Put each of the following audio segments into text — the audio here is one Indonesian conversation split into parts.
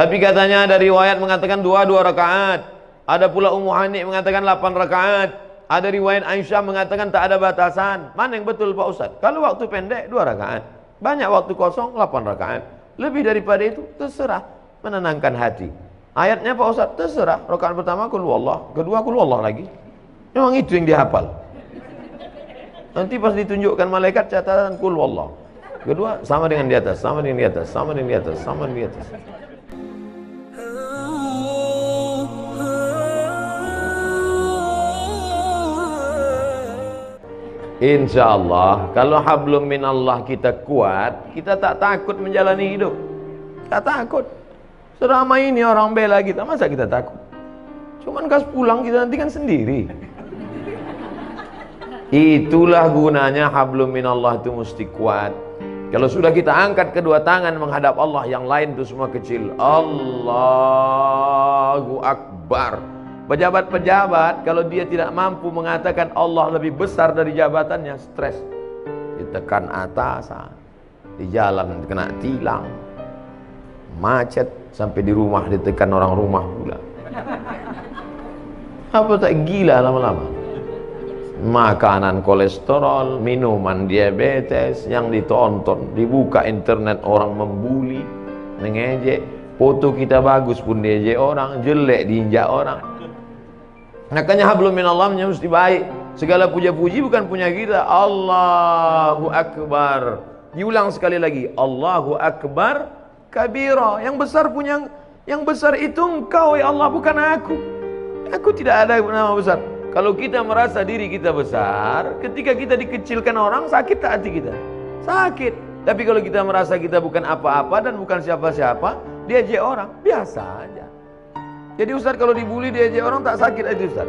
Tapi katanya ada riwayat mengatakan dua rakaat. Ada pula Ummu Hani mengatakan 8 rakaat. Ada riwayat Aisyah mengatakan tak ada batasan. Mana yang betul Pak Ustaz? Kalau waktu pendek 2 rakaat, banyak waktu kosong 8 rakaat. Lebih daripada itu terserah, menenangkan hati. Ayatnya Pak Ustaz terserah. Rakaat pertama qul huwallah, kedua qul huwallah lagi. Memang itu yang dihafal. Nanti pas ditunjukkan malaikat catatan qul huwallah. Kedua sama dengan di atas, sama dengan di atas, sama dengan di atas, sama dengan di atas. Insya Allah kalau hablum minallah kita kuat, kita tak takut menjalani hidup. Tak takut. Selama ini orang bela kita, masa kita takut? Cuman kas pulang kita nanti kan sendiri. Itulah gunanya hablum minallah itu mesti kuat. Kalau sudah kita angkat kedua tangan menghadap Allah, yang lain itu semua kecil. Allahu Akbar. Pejabat-pejabat kalau dia tidak mampu mengatakan Allah lebih besar dari jabatannya, stres. Ditekan atasan, di jalan kena tilang, macet, sampai di rumah ditekan orang rumah pula. Apa tak gila lama-lama? Makanan kolesterol, minuman diabetes yang ditonton, dibuka internet orang membuli, mengejek, foto kita bagus pun diejek orang, jelek diinjak orang. Makanya hablum minallah mesti baik. Segala puja-puji bukan punya kita. Allahu Akbar. Diulang sekali lagi. Allahu Akbar kabira. Yang besar punya, yang besar itu engkau ya Allah, bukan aku. Aku tidak ada nama besar. Kalau kita merasa diri kita besar, ketika kita dikecilkan orang, sakit tak hati kita? Sakit. Tapi kalau kita merasa kita bukan apa-apa dan bukan siapa-siapa, diajak orang, biasa aja. Jadi Ustaz kalau dibully diajak orang tak sakit aja Ustaz?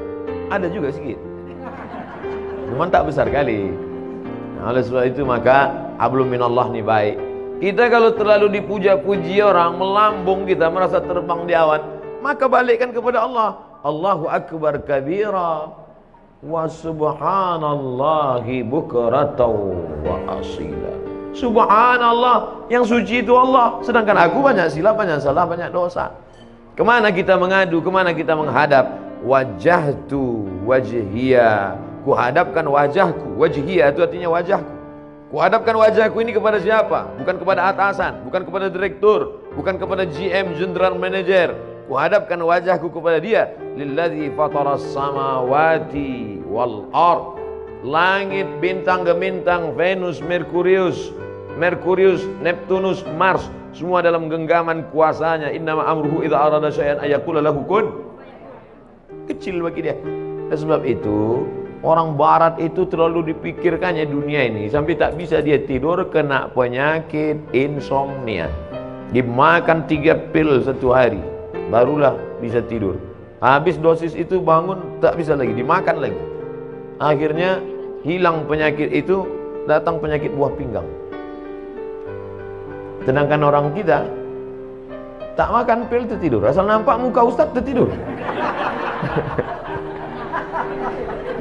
Ada juga sedikit, cuman tak besar kali. Nah, oleh sebab itu maka hablum minallah ni baik. Kita kalau terlalu dipuja-puji orang, melambung kita merasa terbang di awan, maka balikkan kepada Allah. Allahu Akbar kabira wa subhanallahi bukratan wa asila. Subhanallah, yang suci itu Allah, sedangkan aku banyak silap, banyak salah, banyak dosa. Kemana kita mengadu, kemana kita menghadap? Wajahtu wajhiya, kuhadapkan wajahku. Wajhiya itu artinya wajahku. Kuhadapkan wajahku ini kepada siapa? Bukan kepada atasan, bukan kepada direktur, bukan kepada GM, general manager. Kuhadapkan wajahku kepada dia. Lilladzi fataras samawati wal ard. Langit, bintang gemintang, Venus, Merkurius, Neptunus, Mars, semua dalam genggaman kuasanya. Innama amruhu idza arada syai'an ayaqula lahu kun. Kecil bagi dia. Dan sebab itu orang barat itu terlalu dipikirkannya dunia ini sampai tak bisa dia tidur, kena penyakit insomnia. Dimakan 3 pil satu hari barulah bisa tidur. Habis dosis itu bangun tak bisa lagi, dimakan lagi. Akhirnya hilang penyakit itu, datang penyakit buah pinggang. Sedangkan orang kita tak makan pil tertidur, asal nampak muka ustaz tertidur.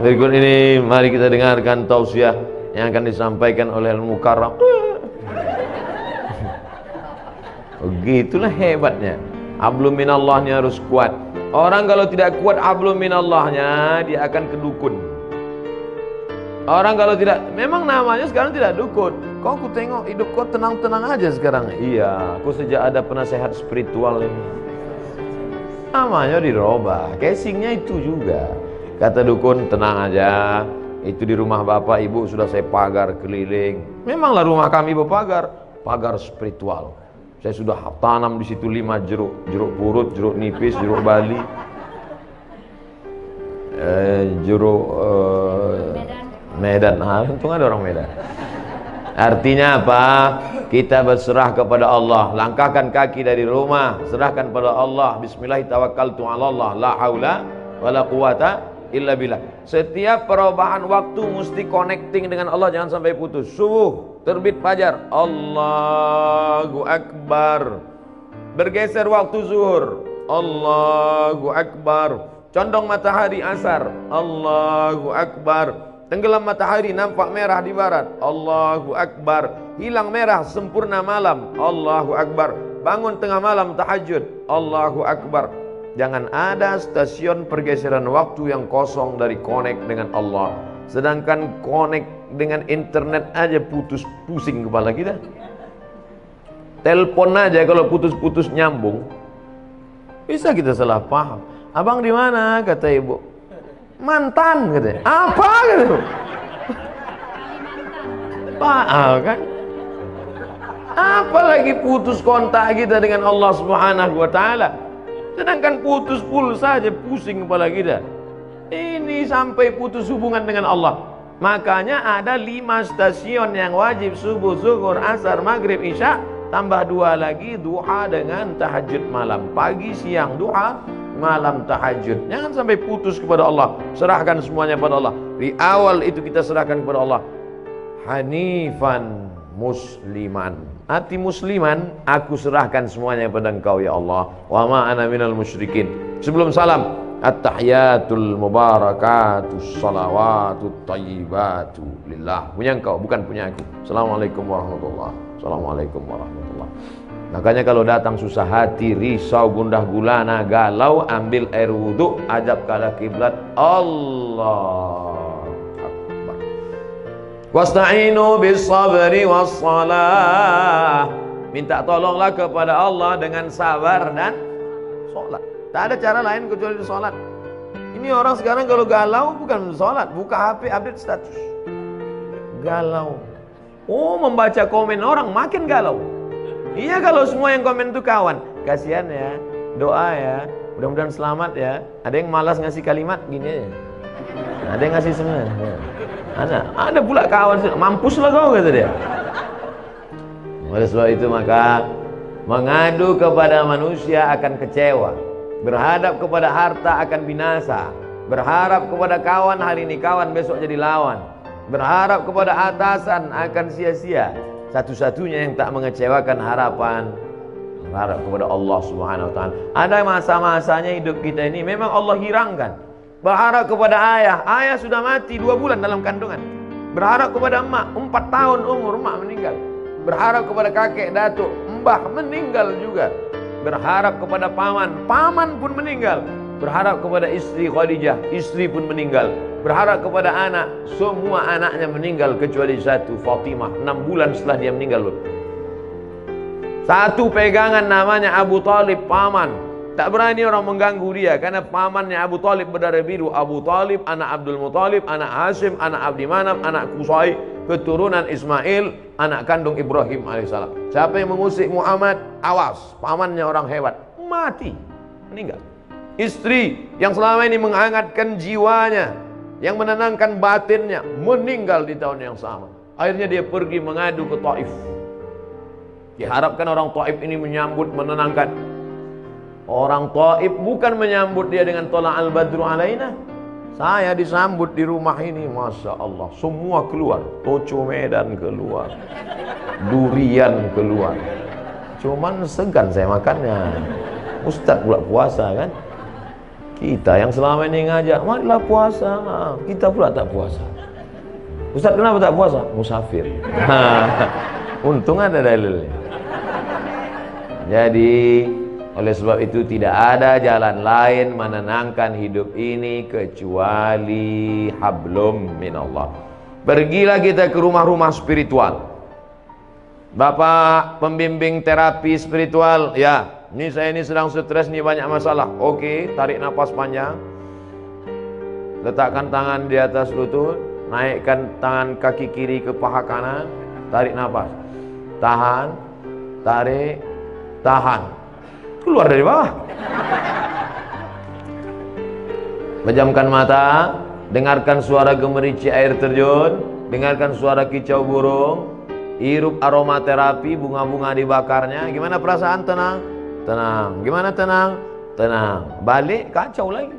Berikut ini mari kita dengarkan tausiah yang akan disampaikan oleh Al-Mukarram. Begitulah hebatnya. Hablum minallahnya harus kuat. Orang kalau tidak kuat hablum minallahnya, dia akan kedukun. Orang kalau tidak, memang namanya sekarang tidak dukun. Kau ku tengok hidup kau tenang-tenang aja sekarang. Iya, aku sejak ada penasehat spiritual ini. Namanya dirubah, casingnya itu juga. Kata dukun, tenang aja, itu di rumah bapak ibu sudah saya pagar keliling. Memanglah rumah kami berpagar, pagar spiritual. Saya sudah tanam di situ 5 jeruk, jeruk purut, jeruk nipis, jeruk bali, jeruk Medan. Untung ada orang Medan. Artinya apa? Kita berserah kepada Allah. Langkahkan kaki dari rumah, serahkan pada Allah. Bismillahirrahmanirrahim. La haula wala quwata illa billah. Setiap perubahan waktu mesti connecting dengan Allah, jangan sampai putus. Subuh, terbit fajar, Allahu Akbar. Bergeser waktu zuhur, Allahu Akbar. Condong matahari asar, Allahu Akbar. Tenggelam matahari nampak merah di barat, Allahu Akbar. Hilang merah sempurna malam, Allahu Akbar. bangun tengah malam tahajud, Allahu Akbar. Jangan ada stasiun pergeseran waktu yang kosong dari connect dengan Allah. Sedangkan connect dengan internet aja putus, pusing kepala kita. Telepon aja kalau putus-putus nyambung, bisa kita salah paham. Abang di mana? Kata ibu. Mantan katanya. Apa gitu? Paham kan? Apalagi putus kontak kita dengan Allah Subhanahu wa taala. Sedangkan putus pulsa saja pusing kepala kita. Ini sampai putus hubungan dengan Allah. Makanya ada 5 stasiun yang wajib: subuh, zuhur, asar, maghrib, isya, tambah 2 lagi duha dengan tahajud malam. Pagi, siang duha, malam tahajud. Jangan sampai putus kepada Allah. Serahkan semuanya kepada Allah. Di awal itu kita serahkan kepada Allah. Hanifan musliman, hati musliman, aku serahkan semuanya kepada Engkau ya Allah. Wa ma ana minal musyrikin. Sebelum salam, at-tahiyatul mubarakatus salawatut thayyibatu lillah. Punya Engkau, bukan punya aku. Assalamualaikum warahmatullahi. Assalamualaikum warahmatullahi. Makanya kalau datang susah hati, risau, gundah gulana, galau, ambil air wudhu, ajab ke arah kiblat. Allah Akbar. Wasta'inu bis sabri was salah. Minta tolonglah kepada Allah dengan sabar dan sholat. Tak ada cara lain kecuali sholat. Ini orang sekarang kalau galau bukan sholat, buka HP update status, galau. Oh, membaca komen orang makin galau. Iya, kalau semua yang komen itu kawan, kasihan ya, doa ya, mudah-mudahan selamat ya. Ada yang malas ngasih kalimat gini aja, ada yang ngasih semua. Ada pula kawan, mampuslah kau kata dia. Oleh sebab itu maka mengadu kepada manusia akan kecewa, berhadap kepada harta akan binasa, berharap kepada kawan hari ini kawan, besok jadi lawan, berharap kepada atasan akan sia-sia. Satu-satunya yang tak mengecewakan harapan, berharap kepada Allah Subhanahu wa taala. Ada masa-masanya hidup kita ini memang Allah hirangkan. Berharap kepada ayah, ayah sudah mati 2 bulan dalam kandungan. Berharap kepada emak, 4 tahun umur emak meninggal. Berharap kepada kakek datuk, mbah meninggal juga. Berharap kepada paman, paman pun meninggal. Berharap kepada istri Khadijah, istri pun meninggal. Berharap kepada anak, semua anaknya meninggal kecuali satu, Fatimah. 6 bulan setelah dia meninggal. Satu pegangan namanya Abu Talib, paman. Tak berani orang mengganggu dia karena pamannya Abu Talib berdarah biru. Abu Talib, anak Abdul Muttalib, anak Hashim, anak Abdi Manaf, anak Qusay, keturunan Ismail, anak kandung Ibrahim alaihissalam. Siapa yang mengusik Muhammad, awas, pamannya orang hebat, mati, meninggal. Istri yang selama ini menghangatkan jiwanya, yang menenangkan batinnya, meninggal di tahun yang sama. Akhirnya dia pergi mengadu ke Taif. Diharapkan orang Taif ini menyambut, menenangkan. Orang Taif bukan menyambut dia dengan tola al-badru alaina. Saya disambut di rumah ini, Masya Allah, semua keluar. Toco Medan keluar, durian keluar. Cuman segan saya makannya. Ustadz pula puasa kan. Kita yang selama ini ngajak, marilah puasa, kita pula tak puasa. Ustaz, kenapa tak puasa? Musafir. Untung ada dalilnya. Jadi oleh sebab itu tidak ada jalan lain menenangkan hidup ini kecuali hablum minallah. Pergilah kita ke rumah-rumah spiritual. Bapak pembimbing terapi spiritual, ya. Ini saya ini sedang stres nih, banyak masalah. Oke, tarik nafas panjang. Letakkan tangan di atas lutut, naikkan tangan kaki kiri ke paha kanan, tarik nafas. Tahan, tarik, tahan. Keluar dari bawah. Pejamkan mata, dengarkan suara gemerici air terjun, dengarkan suara kicau burung, hirup aromaterapi, bunga-bunga dibakarnya. Gimana perasaan? Tenang. Tenang. Gimana tenang? Tenang. Balik kacau lagi.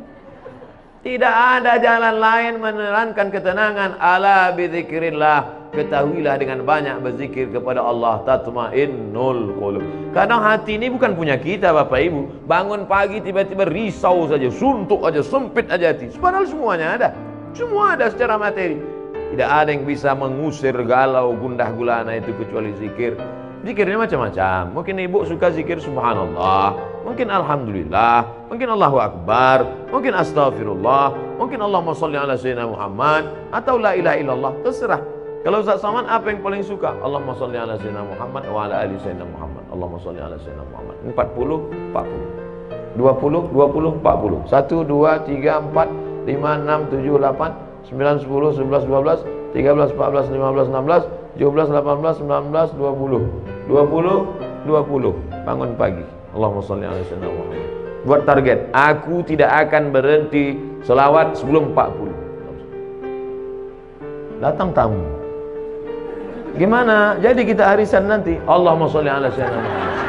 Tidak ada jalan lain menerangkan ketenangan. Ala bidzikrillah. Ketahuilah dengan banyak berzikir kepada Allah tatmainnul qulub. Kadang hati ini bukan punya kita Bapak Ibu. Bangun pagi tiba-tiba risau saja, suntuk aja, sempit aja hati. Padahal semuanya ada. Semua ada secara materi. Tidak ada yang bisa mengusir galau gundah gulana itu kecuali zikir. Zikirnya macam-macam. Mungkin ibu suka zikir subhanallah, mungkin alhamdulillah, mungkin Allahu akbar, mungkin astagfirullah, mungkin Allahumma sholli ala sayyidina Muhammad, atau la ilaha illallah, terserah. Kalau Ustaz Somad apa yang paling suka? Allahumma sholli ala sayyidina Muhammad wa ala ali sayyidina Muhammad. Allahumma sholli ala sayyidina Muhammad. 40, 40. 20, 20, 40. 1, 2, 3, 4, 5, 6, 7, 8, 9, 10, 11, 12, 13, 14, 15, 16, 17, 18, 19, 20. 20, 20. Bangun pagi. Allahumma sholli ala sayyidina Muhammad. Buat target, aku tidak akan berhenti selawat sebelum 40. Datang tamu. Gimana? Jadi kita arisan nanti. Allahumma sholli ala sayyidina Muhammad.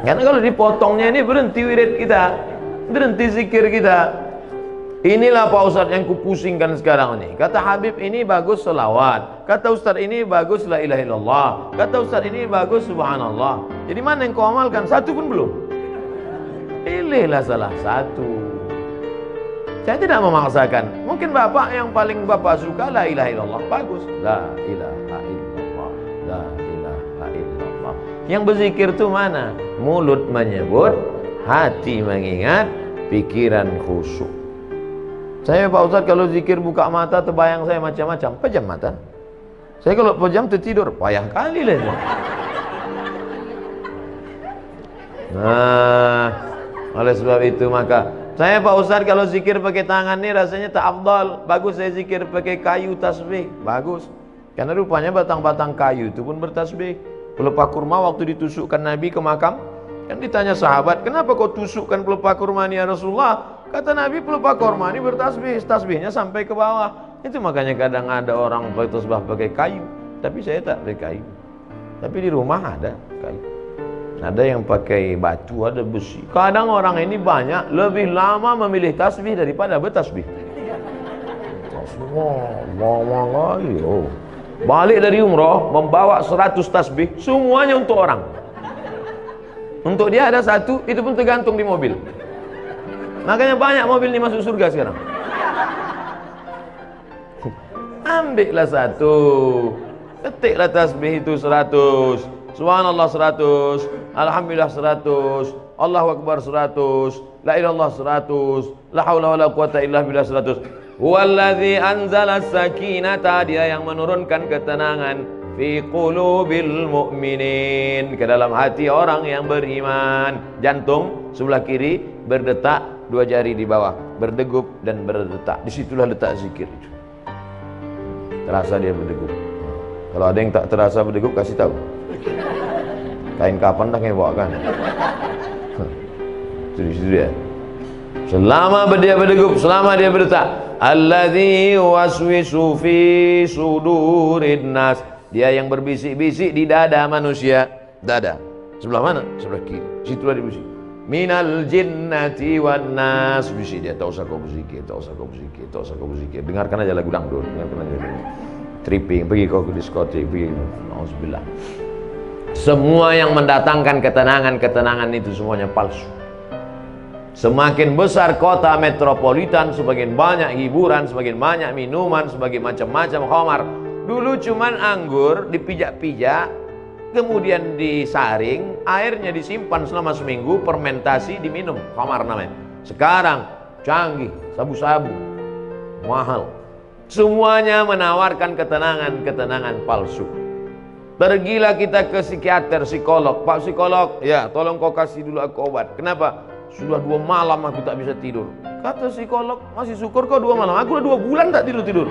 Karena kalau dipotongnya ini berhenti wirid kita, berhenti zikir kita. Inilah Pak Ustadz yang kupusingkan sekarang ini. Kata Habib ini bagus selawat, kata Ustadz ini bagus la ilaha illallah, kata Ustadz ini bagus subhanallah. Jadi mana yang kau amalkan? Satu pun belum. Pilihlah salah satu. Saya tidak memaksakan. Mungkin bapak yang paling bapak suka la ilaha illallah, bagus. La ilaha illallah, la ilaha illallah. Yang berzikir itu mana? Mulut menyebut, hati mengingat, pikiran khusyuk. Saya Pak Ustadz kalau zikir buka mata terbayang saya macam-macam. Pejam mata. Saya kalau pejam tertidur, payah kali lah. Nah, oleh sebab itu maka saya Pak Ustadz kalau zikir pakai tangan ini rasanya tak afdal. Bagus saya zikir pakai kayu tasbih. Bagus. Karena rupanya batang-batang kayu itu pun bertasbih. Pelepah kurma waktu ditusukkan Nabi ke makam, kan ditanya sahabat, kenapa kau tusukkan pelepah kurma ini ya Rasulullah? Kata Nabi, pelepah kurma ini bertasbih, tasbihnya sampai ke bawah. Itu makanya kadang ada orang bertasbih pakai kayu, tapi saya tak pakai kayu. Tapi di rumah ada kayu. Ada yang pakai batu, ada besi. Kadang orang ini banyak lebih lama memilih tasbih daripada bertasbih. Oh. Balik dari umroh membawa 100 tasbih, semuanya untuk orang. Untuk dia ada satu, itu pun tergantung di mobil. Makanya banyak mobil ini masuk surga sekarang. Ambillah satu, ketiklah tasbih itu 100, subhanallah 100, alhamdulillah 100, Allahu akbar 100, la ilallah 100, la haula wala quwata illa billah 100. Huwallazi anzala sakinata, dia yang menurunkan ketenangan fi qulubil mu'minin, ke dalam hati orang yang beriman. Jantung sebelah kiri berdetak, dua jari di bawah berdegup dan berdetak. Disitulah letak zikir itu. Terasa dia berdegup. Kalau ada yang tak terasa berdegup, kasih tahu. Kain kapan dah yang bawa kan? Itu di situ dia. Selama dia berdegup, selama dia berdetak. Alladzi waswisu fi sudurin nas, dia yang berbisik-bisik di dada manusia. Dada sebelah mana? Sebelah kiri. Situlah dia berbisik. Minal jinnati wan nas, bisik dia. Tak usah kau berzikir, tak usah kau berzikir, tak usah kau berzikir. Dengarkan aja lagu dangdut, dengarkan aja lagu tripping, pergi kau ke diskotik, pergi. Auzubillah. Semua yang mendatangkan ketenangan itu semuanya palsu. Semakin besar kota metropolitan, semakin banyak hiburan, semakin banyak minuman, semakin macam-macam khamar. Dulu cuman anggur dipijak-pijak, kemudian disaring, airnya disimpan selama seminggu, fermentasi, diminum, khamar namanya. Sekarang canggih, sabu-sabu, mahal. Semuanya menawarkan ketenangan palsu. Pergilah kita ke psikiater, psikolog. Pak psikolog, ya tolong kau kasih dulu aku obat. Kenapa? Sudah 2 malam aku tak bisa tidur. Kata psikolog, masih syukur kau 2 malam. Aku udah 2 bulan tak tidur-tidur.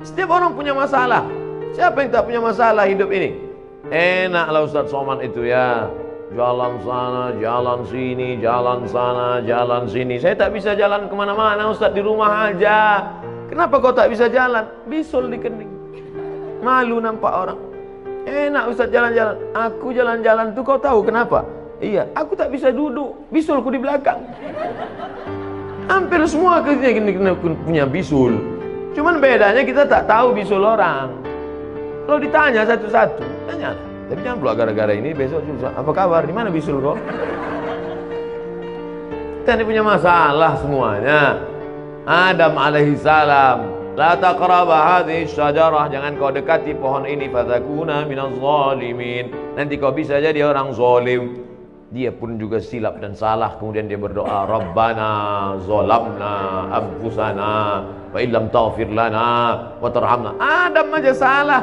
Setiap orang punya masalah. Siapa yang tak punya masalah hidup ini? Enaklah Ustaz Somad itu ya. Jalan sana, jalan sini, jalan sana, jalan sini. Saya tak bisa jalan kemana-mana Ustaz, di rumah aja. Kenapa kau tak bisa jalan? Bisul di kening. Malu nampak orang. Enak Ustaz jalan-jalan. Aku jalan-jalan tuh kau tahu kenapa? Iya, aku tak bisa duduk, bisulku di belakang. Hampir semua kena punya bisul. Cuman bedanya kita tak tahu bisul orang. Kalau ditanya satu-satu, tanya. Tapi jangan pula gara-gara ini besok susah. Apa kabar? Di mana bisul kau? Kita ini punya masalah semuanya. Adam alaihissalam La taqraba hadhihi syajarah, jangan kau dekati pohon ini, fatakuna minaz zalimin, nanti kau bisa jadi orang zalim. Dia pun juga silap dan salah, kemudian dia berdoa, Rabbana zalamna anfusana wa illam taghfir lana wa tarhamna. Adam aja salah.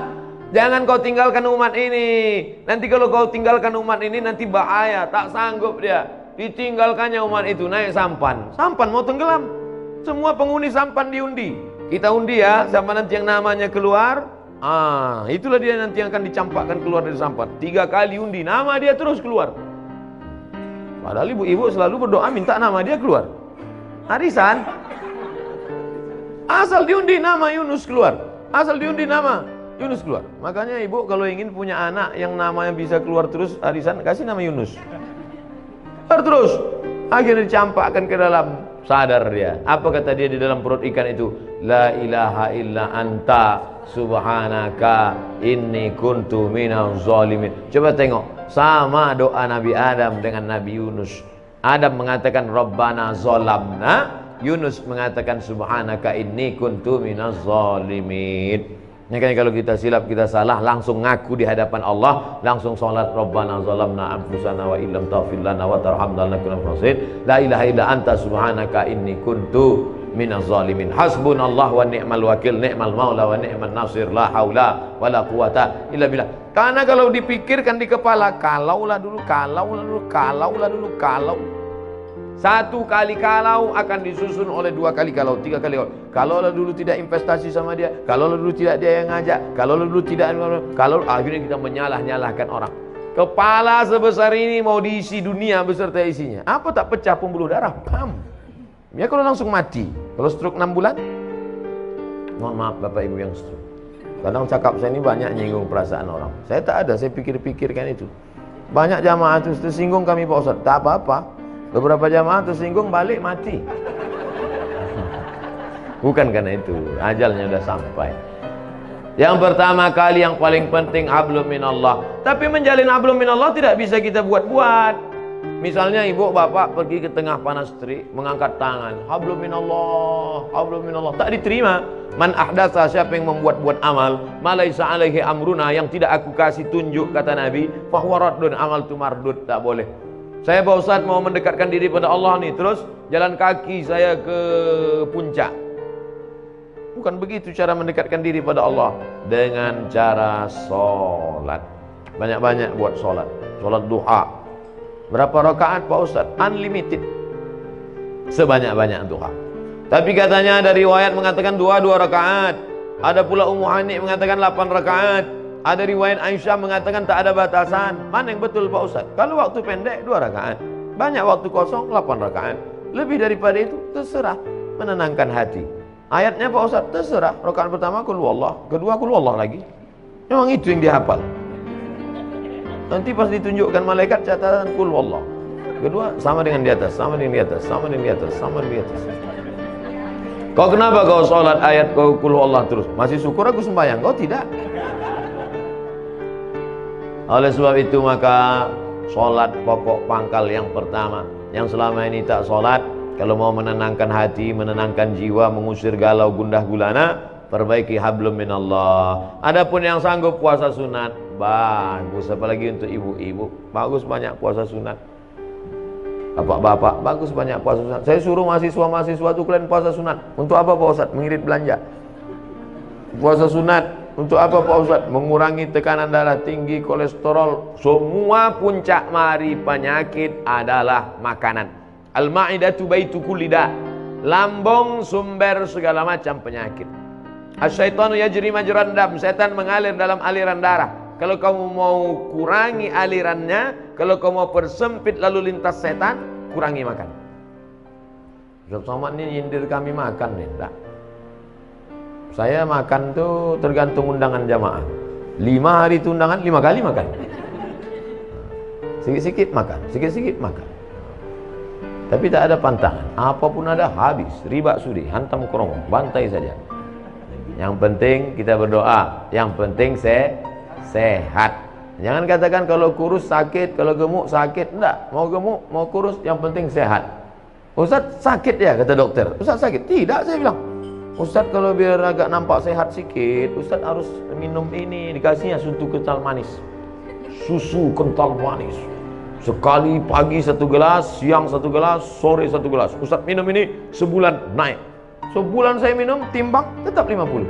Jangan kau tinggalkan umat ini. Nanti kalau kau tinggalkan umat ini nanti bahaya, tak sanggup dia. Ditinggalkannya umat itu, naik sampan. Sampan mau tenggelam. Semua penghuni sampan diundi. Kita undi ya, siapa nanti yang namanya keluar. Itulah dia nanti yang akan dicampakkan keluar dari sampan. 3 kali undi, nama dia terus keluar. Padahal ibu-ibu selalu berdoa minta nama dia keluar. Arisan. Asal diundi nama Yunus keluar. Asal diundi nama Yunus keluar. Makanya ibu kalau ingin punya anak yang namanya bisa keluar terus arisan, kasih nama Yunus. Keluar terus. Akhirnya dicampakkan ke dalam, sadar dia. Apa kata dia di dalam perut ikan itu? La ilaha illa anta subhanaka inni kuntu minaz zalimin. Coba tengok. Sama doa Nabi Adam dengan Nabi Yunus. Adam mengatakan Rabbana zalamna, Yunus mengatakan subhanaka inni kuntu minaz zalimin. Makanya kalau kita silap, kita salah, langsung ngaku di hadapan Allah, langsung salat Rabbana zalamna anfusana wa illam taghfir lana wa tarhamna lanakunanna minal khasirin. La ilaha illa anta subhanaka inni kuntu minaz zalimin. Hasbunallah wa ni'mal wakil, ni'mal maula wa ni'man nasir, la haula wala quwata illa billah. Karena kalau dipikirkan di kepala, kalaulah dulu, kalau. 1 kali kalau akan disusun oleh 2 kali kalau, 3 kali kalau. Kalaulah dulu tidak investasi sama dia, kalaulah dulu tidak dia yang ngajak, kalaulah dulu tidak, kalau akhirnya kita menyalah-nyalahkan orang. Kepala sebesar ini mau diisi dunia beserta isinya. Apa tak pecah pembuluh darah? Pam. Ya kalau langsung mati. Kalau stroke 6 bulan, mohon maaf Bapak Ibu yang stroke. Kadang cakap saya ini banyak nyinggung perasaan orang. Saya tak ada, saya pikir-pikirkan itu. Banyak jamaah itu tersinggung kami Pak Ustaz. Tak apa-apa. Beberapa jamaah tersinggung balik mati. Bukan karena itu, ajalnya sudah sampai. Yang pertama kali yang paling penting hablum minallah. Tapi menjalin hablum minallah tidak bisa kita buat-buat. Misalnya ibu bapak pergi ke tengah panas terik, mengangkat tangan, hablum minallah, tak diterima. Man ahdatsa, siapa yang membuat-buat amal, malaisa alaihi amruna, yang tidak aku kasih tunjuk, kata Nabi, fahuwa raddun, amal itu mardud, tak boleh. Saya Pak Ustaz mau mendekatkan diri pada Allah nih, terus jalan kaki saya ke puncak. Bukan begitu cara mendekatkan diri pada Allah. Dengan cara sholat. Banyak-banyak buat sholat. Sholat duha. Berapa rakaat Pak Ustaz? Unlimited. Sebanyak-banyak duha. Tapi katanya ada riwayat mengatakan 2 rakaat. Ada pula Ummu Hani mengatakan 8 rakaat. Ada riwayat Aisyah mengatakan tak ada batasan. Mana yang betul Pak Ustaz? Kalau waktu pendek 2 rakaat. Banyak waktu kosong 8 rakaat. Lebih daripada itu terserah, menenangkan hati. Ayatnya Pak Ustaz terserah. Rakaat pertama qul huwallah, kedua qul huwallah lagi. Memang itu yang dihafal. Nanti pas ditunjukkan malaikat catatan qul huwallah. Kedua sama dengan di atas, sama dengan di atas, sama dengan di atas, sama dengan di atas. Kau kenapa kau sholat ayat kau qul huwallah terus? Masih syukur aku sembahyang, kau tidak. Oleh sebab itu maka sholat pokok pangkal yang pertama. Yang selama ini tak sholat, kalau mau menenangkan hati, menenangkan jiwa, mengusir galau gundah gulana, perbaiki hablum minallah. Adapun yang sanggup puasa sunat, bagus. Apalagi untuk ibu-ibu, bagus banyak puasa sunat. Bapak-bapak, bagus banyak puasa sunat. Saya suruh mahasiswa-mahasiswa itu kalian puasa sunat. Untuk apa Pak Ustaz? Mengirit belanja. Puasa sunat untuk apa Pak Ustaz? Mengurangi tekanan darah tinggi, kolesterol. Semua puncak mari penyakit adalah makanan. Al-ma'idatu baitu kulli da. Lambung sumber segala macam penyakit. Asyaitanu yajri majran dam. Setan mengalir dalam aliran darah. Kalau kamu mau kurangi alirannya, kalau kamu mau persempit lalu lintas setan, kurangi makan. Ustaz Somad ini nyindir kami makan nih, enggak. Saya makan tuh tergantung undangan jamaah. 5 hari itu undangan, 5 kali makan. Sikit-sikit makan, sikit-sikit makan. Tapi tak ada pantangan. Apapun ada habis. Riba sudi, hantam kerong, bantai saja. Yang penting kita berdoa. Yang penting sehat. Jangan katakan kalau kurus sakit, kalau gemuk sakit. Enggak, mau gemuk, mau kurus, yang penting sehat. Ustaz sakit ya, kata dokter. Ustaz sakit? Tidak, saya bilang. Ustadz kalau biar agak nampak sehat sikit, Ustadz harus minum ini, dikasihnya susu kental manis. Susu kental manis. Sekali pagi 1 gelas, siang 1 gelas, sore 1 gelas. Ustadz minum ini sebulan naik. Sebulan saya minum, timbang tetap 50.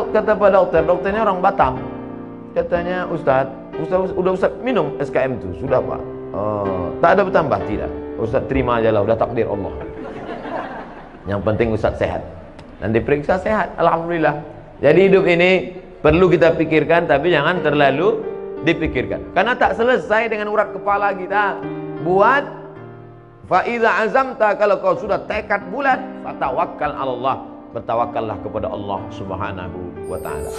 Kata Pak Dokter, dokternya orang Batam. Katanya Ustadz minum SKM itu, sudah Pak. Tak ada bertambah, tidak. Ustadz terima aja lah, udah takdir Allah. Yang penting Ustadz sehat dan diperiksa sehat, alhamdulillah. Jadi hidup ini perlu kita pikirkan, tapi jangan terlalu dipikirkan, karena tak selesai dengan urat kepala kita. Buat fa idza azamta, kalau kau sudah tekad bulat, fatawakkal 'alallah, bertawakallah kepada Allah Subhanahu wa taala.